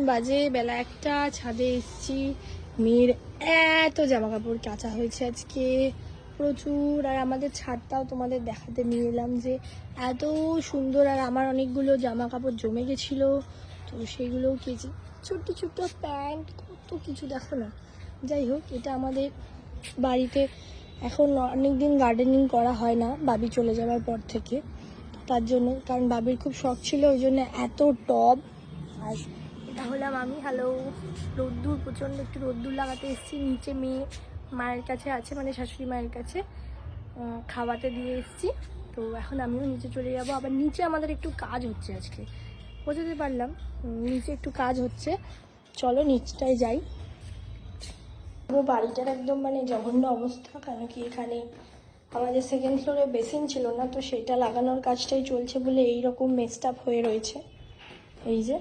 বাজে বেলা একটা, ছাদে এসছি। মেয়ের এত জামা কাপড় কাচা হয়েছে আজকে প্রচুর। আর আমাদের ছাদটাও তোমাদের দেখাতে নিয়ে এলাম যে এত সুন্দর। আর আমার অনেকগুলো জামা কাপড় জমে গেছিলো, তো সেগুলোও কেচে, ছোট্ট ছোট্ট প্যান্ট, কত কিছু দেখো না। যাই হোক, এটা আমাদের বাড়িতে এখন অনেক দিন গার্ডেনিং করা হয় না বাবি চলে যাওয়ার পর থেকে, তার জন্য। কারণ বাবির খুব শখ ছিল, ওই জন্য এত টব। আর এটা হলাম আমি। হ্যালো, রোদ্দুর প্রচণ্ড, একটু রোদ্দুর লাগাতে এসেছি। নিচে মেয়ে মায়ের কাছে আছে, মানে শাশুড়ি মায়ের কাছে খাওয়াতে দিয়ে এসেছি। তো এখন আমিও নিচে চলে যাব। আবার নিচে আমাদের একটু কাজ হচ্ছে আজকে, বোঝাতে পারলাম। নিচে একটু কাজ হচ্ছে, চলো নিচটায় যাই। পুরো বাড়িটার একদম মানে জঘন্য অবস্থা। কেন কি এখানে আমাদের সেকেন্ড ফ্লোরে বেসিন ছিল না, তো সেটা লাগানোর কাজটাই চলছে বলে এইরকম মেস্ট আপ হয়ে রয়েছে। এই যে